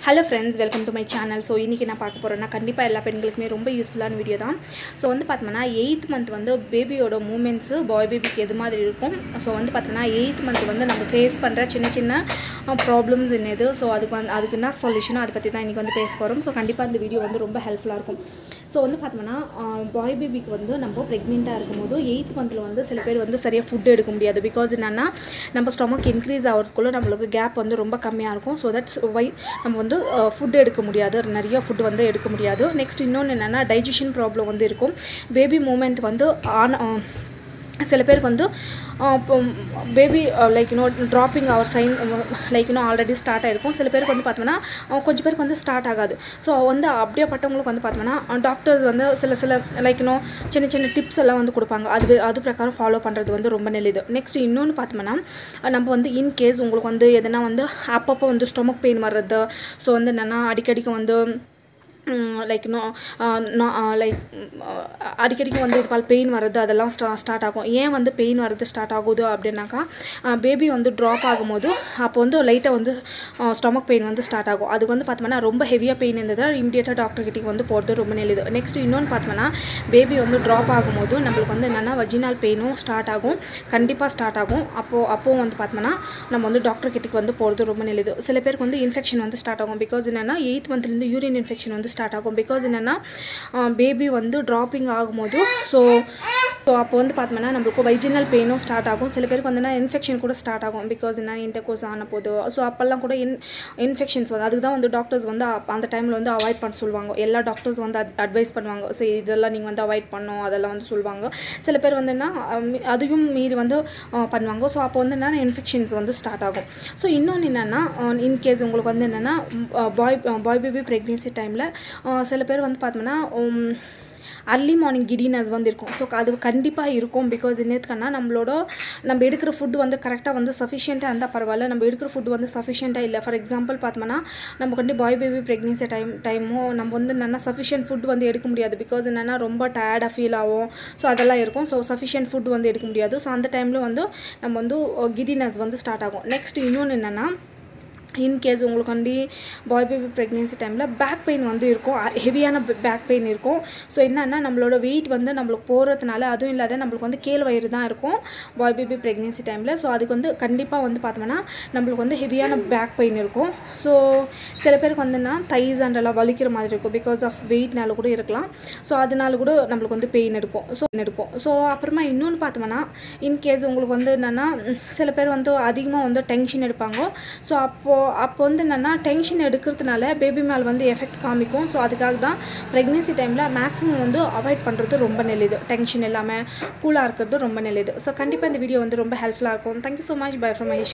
Hello friends, welcome to my channel. So இன்னைக்கு நான் பார்க்க போறேன்னா கண்டிப்பா எல்லா பெண்களுக்குமே ரொம்ப யூஸ்ஃபுல்லான வீடியோ தான். சோ பார்த்தீங்கன்னா 8th month பேபியோட மூவ்மெண்ட்ஸ் பாய் பேபிக்கு எது மாதிரி இருக்கும். சோ பார்த்தீங்கன்னா 8th month நம்ம ஃபேஸ் பண்ற சின்ன சின்ன ப்ராப்ளம்ஸ் என்னது. சோ அதுக்கு என்ன சொல்யூஷன் அத பத்தி தான் இன்னைக்கு பேச போறோம். சோ கண்டிப்பா இந்த வீடியோ ரொம்ப ஹெல்ப்ஃபுல்லா இருக்கும். சோ பார்த்தீங்கன்னா பாய் பேபிக்கு நம்ம பிரெக்னன்ட்டா இருக்கும்போது 8th monthல சில பேர் சரியா ஃபுட் எடுக்க முடியாது. பிகாஸ் என்னன்னா நம்ம ஸ்டொமக் இன்க்ரீஸ் ஆவறதுக்குள்ள நமக்கு கேப் ரொம்ப கம்மியா இருக்கும். சோ தட்ஸ் வை நம்ம ஃபுட் எடுக்க முடியாது, நிறைய ஃபுட் எடுக்க முடியாது. நெக்ஸ்ட் இன்னொன்று என்னென்னா டைஜஷன் ப்ராப்ளம் இருக்கும். பேபி மூமெண்ட் சில பேருக்கு பேபி லைக் ட்ராப்பிங் அவர் சைன் லைக் ஆல்ரெடி ஸ்டார்ட் ஆகிருக்கும். சில பேருக்கு பார்த்தோம்னா கொஞ்சம் பேருக்கு ஸ்டார்ட் ஆகாது. ஸோ அப்படியே பட்டவங்களுக்கு பார்த்தோம்னா டாக்டர்ஸ் சில லைக் சின்ன சின்ன டிப்ஸ் எல்லாம் கொடுப்பாங்க. அது பிரகாரம் ஃபாலோ பண்ணுறது ரொம்ப நல்லது. நெக்ஸ்ட் இன்னொன்று பார்த்தோம்னா நம்ம இன்கேஸ் உங்களுக்கு எதனா அப்பப்போ ஸ்டொமக் பெயின் வர்றது. ஸோ என்னென்னா அடிக்கடிக்கு லைக் லைக் அடிக்கடிக்கு ஒரு பால் பெயின் வர்றது அதெல்லாம் ஸ்டார்ட் ஆகும். ஏன் பெயின் வர்றது ஸ்டார்ட் ஆகுது அப்படின்னாக்கா பேபி ட்ராப் ஆகும்போது அப்போ லைட்டாக ஸ்டொமக் பெயின் ஸ்டார்ட் ஆகும். அது பார்த்தோம்னா ரொம்ப ஹெவியாக பெயின் இருந்தது இமீடியட்டாக டாக்டர் கிட்டே போகிறது ரொம்ப நல்லது. நெக்ஸ்ட் இன்னொன்று பார்த்தோம்னா பேபி ட்ராப் ஆகும்போது நம்மளுக்கு என்னென்னா வஜினால் பெயினும் ஸ்டார்ட் ஆகும், கண்டிப்பாக ஸ்டார்ட் ஆகும். அப்போது பார்த்தோம்னா நம்ம டாக்டர் கிட்டே போகிறது ரொம்ப நல்லது. சில பேருக்கு இன்ஃபெக்ஷன் ஸ்டார்ட் ஆகும். பிகாஸ் என்னென்னா 8th monthலேருந்து யூரின் இன்ஃபெக்ஷன் ஸ்டார்ட் ஆகும். பிகாஸ் என்னென்னா பேபி ட்ராப்பிங் ஆகும்போது ஸோ அப்போ பார்த்தோம்னா நம்மளுக்கு வைஜினல் பெயினும் ஸ்டார்ட் ஆகும். சில பேருக்கு இன்ஃபெக்ஷன் கூட ஸ்டார்ட் ஆகும். பிகாஸ் என்ன இன்டர்கோர்ஸ் ஆன போது ஸோ அப்போல்லாம் கூட இன்ஃபெக்ஷன்ஸ் அதுக்கு தான் டாக்டர்ஸ் அந்த டைமில் அவாய்ட் பண்ண சொல்லுவாங்க. எல்லா டாக்டர்ஸ் அட்வைஸ் பண்ணுவாங்க. ஸோ இதெல்லாம் நீங்கள் அவாய்ட் பண்ணணும் அதெல்லாம் சொல்லுவாங்க. சில பேர் அதையும் மீறி பண்ணுவாங்க. ஸோ அப்போ என்னென்னா இன்ஃபெக்ஷன்ஸ் ஸ்டார்ட் ஆகும். ஸோ இன்னொன்று என்னென்னா இன்கேஸ் உங்களுக்கு என்னென்னா பாய் பேபி ப்ரெக்னென்சி டைமில் சில பேர் பார்த்தோம்னா அர்லி மார்னிங் கிடினஸ் இருக்கும். ஸோ அது கண்டிப்பாக இருக்கும். பிகாஸ் என்னதுக்குன்னா நம்ம எடுக்கிற ஃபுட் கரெக்டாக சஃபிஷியண்ட்டாக இருந்தால் பரவாயில்ல. நம்ம எடுக்கிற ஃபுட் சஃபிஷியண்ட்டாக இல்லை. ஃபார் எக்ஸாம்பிள் பார்த்தோம்னா நம்ம பாய் பேபி ப்ரெக்னென்சி டைமோ நம்ம என்னென்னா சஃபிஷியன்ட் ஃபுட் எடுக்க முடியாது. பிகாஸ் என்னென்னா ரொம்ப டயர்டாக ஃபீல் ஆகும். ஸோ அதெல்லாம் இருக்கும். ஸோ சஃபிஷியன்ட் ஃபுட் எடுக்க முடியாது. ஸோ அந்த டைமில் நம்ம கிடினஸ் ஸ்டார்ட் ஆகும். நெக்ஸ்ட் இன்னொன்று என்னென்னா இன்கேஸ் உங்களுக்கு பாய் பேபி ப்ரெக்னென்சி டைமில் பேக் பெயின் இருக்கும், ஹெவியான பேக் பெயின் இருக்கும். ஸோ என்னென்னா நம்மளோட வெயிட் நம்மளுக்கு போகிறதுனால அதுவும் இல்லாத நம்மளுக்கு கேள் வயிறு தான் இருக்கும் பாய் பேபி ப்ரெக்னென்சி டைமில். ஸோ அதுக்கு கண்டிப்பாக பார்த்தோம்னா நம்மளுக்கு ஹெவியான பேக் பெயின் இருக்கும். ஸோ சில பேருக்கு தைஸ் அண்டெல்லாம் வலிக்கிற மாதிரி இருக்கும். பிகாஸ் ஆஃப் வெயிட்னால கூட இருக்கலாம். ஸோ அதனால கூட நம்மளுக்கு பெயின் இருக்கும். ஸோ அப்புறமா இன்னொன்று பார்த்தோம்னா இன்கேஸ் உங்களுக்கு என்னென்னா சில பேர் அதிகமாக டென்ஷன் எடுப்பாங்க. ஸோ அப்போ என்னென்னா டென்ஷன் எடுக்கிறதுனால பேபி மேல் எஃபெக்ட் காமிக்கும். ஸோ அதுக்காக தான் ப்ரெக்னென்சி டைமில் மேக்ஸிமம் அவாய்ட் பண்ணுறது ரொம்ப நல்லது. டென்ஷன் இல்லாமல் கூலாக இருக்கிறது ரொம்ப நல்லது. ஸோ கண்டிப்பாக இந்த வீடியோ ரொம்ப ஹெல்ப்ஃபுல்லாக இருக்கும். Thank you so much. By from Mahesh.